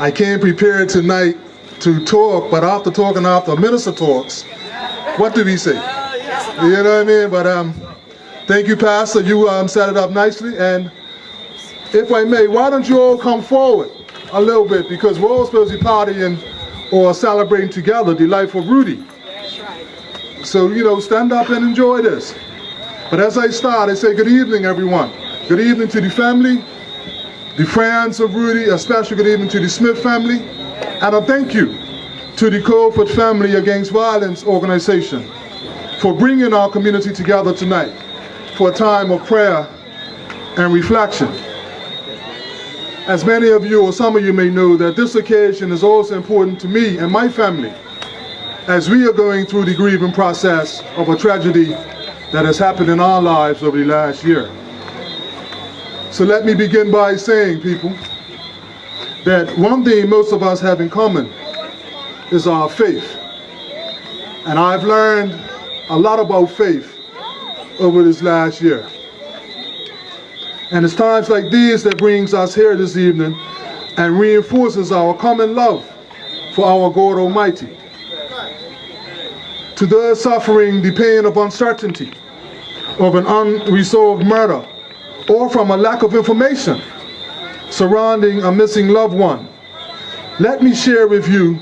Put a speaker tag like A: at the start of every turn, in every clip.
A: I came prepared tonight to talk, but after talking, after a minister talks, what do we say? You know what I mean? But thank you, Pastor. You set it up nicely. And if I may, why don't you all come forward a little bit, because we're all supposed to be partying or celebrating together the life of Rudy. So, you know, stand up and enjoy this. But as I start, I say good evening, everyone. Good evening to the family, the friends of Rudy, especially good evening to the Smith family. And a thank you to the Colford Family Against Violence organization for bringing our community together tonight for a time of prayer and reflection. As many of you, or some of you may know, that this occasion is also important to me and my family as we are going through the grieving process of a tragedy that has happened in our lives over the last year. So let me begin by saying, people, that one thing most of us have in common is our faith. And I've learned a lot about faith over this last year. And it's times like these that brings us here this evening and reinforces our common love for our God Almighty. To those suffering the pain of uncertainty, of an unresolved murder, or from a lack of information surrounding a missing loved one, let me share with you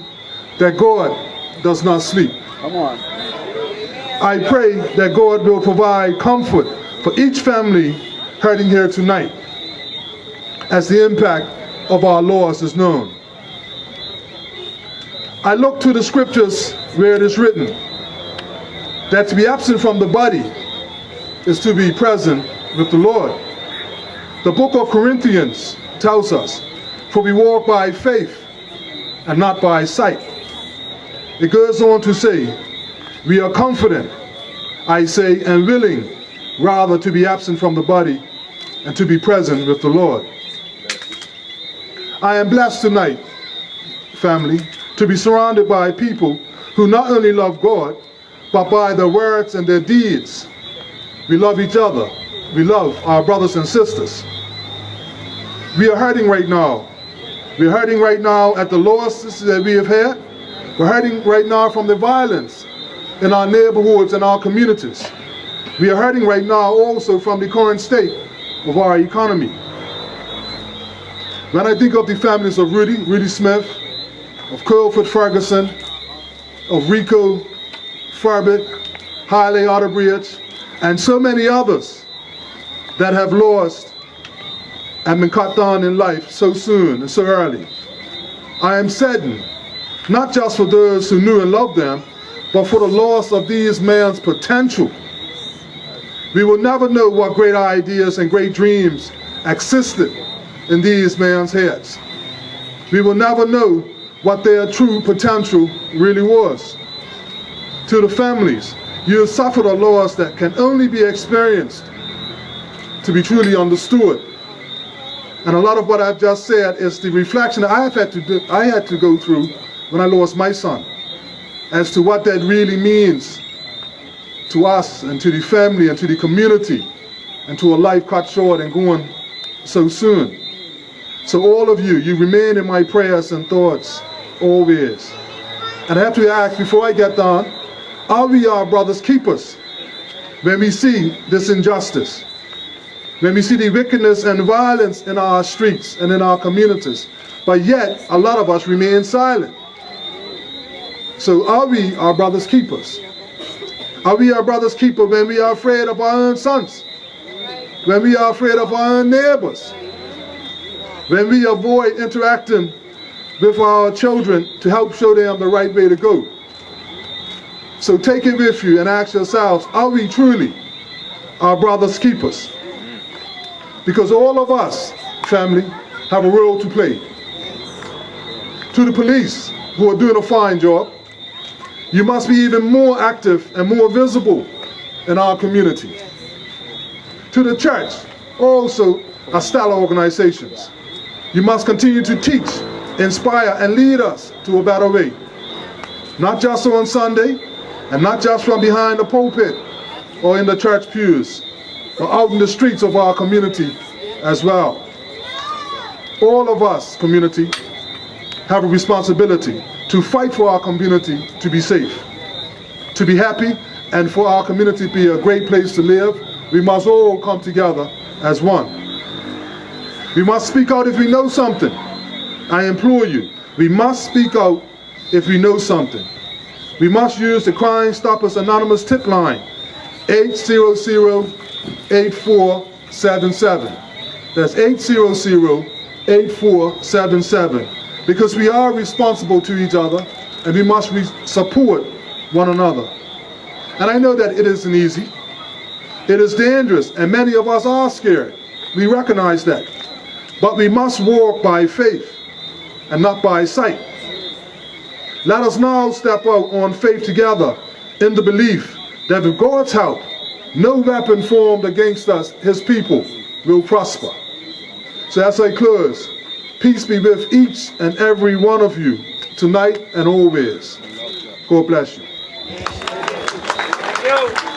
A: that God does not sleep.
B: Come on.
A: I pray that God will provide comfort for each family hurting here tonight as the impact of our loss is known. I look to the scriptures where it is written that to be absent from the body is to be present with the Lord. The book of Corinthians tells us, for we walk by faith and not by sight. It goes on to say, we are confident, I say, and willing rather to be absent from the body and to be present with the Lord. I am blessed tonight, family, to be surrounded by people who not only love God, but by their words and their deeds. We love each other. We love our brothers and sisters. We are hurting right now. We're hurting right now at the losses that we have had. We're hurting right now from the violence in our neighborhoods and our communities. We are hurting right now also from the current state of our economy. When I think of the families of Rudy Smith, of Colford Ferguson, of Rico Farbit, Haile Otterbridge, and so many others that have lost and been cut down in life so soon and so early, I am saddened, not just for those who knew and loved them, but for the loss of these men's potential. We will never know what great ideas and great dreams existed in these men's heads. We will never know what their true potential really was. To the families, you have suffered a loss that can only be experienced to be truly understood. And a lot of what I've just said is the reflection that I had to go through when I lost my son, as to what that really means to us and to the family and to the community and to a life cut short and going so soon. So all of you, you remain in my prayers and thoughts always. And I have to ask before I get done, are we our brothers' keepers when we see this injustice? When we see the wickedness and violence in our streets and in our communities, but yet a lot of us remain silent. So are we our brothers' keepers? Are we our brothers' keepers when we are afraid of our own sons? When we are afraid of our own neighbors? When we avoid interacting with our children to help show them the right way to go? So take it with you and ask yourselves, are we truly our brothers' keepers? Because all of us, family, have a role to play. To the police, who are doing a fine job, you must be even more active and more visible in our community. To the church, also our stellar organizations, you must continue to teach, inspire, and lead us to a better way. Not just on Sunday, and not just from behind the pulpit or in the church pews, but out in the streets of our community as well. All of us, community, have a responsibility to fight for our community to be safe, to be happy, and for our community to be a great place to live. We must all come together as one. We must speak out if we know something. I implore you, we must speak out if we know something. We must use the Crime Stoppers Anonymous tip line, 800-8477. That's 800-8477. Because we are responsible to each other, and we must support one another. And I know that it isn't easy. It is dangerous, and many of us are scared. We recognize that. But we must walk by faith and not by sight. Let us now step out on faith together in the belief that with God's help, no weapon formed against us, his people, will prosper. So as I close, peace be with each and every one of you tonight and always. God bless you.
B: Thank you.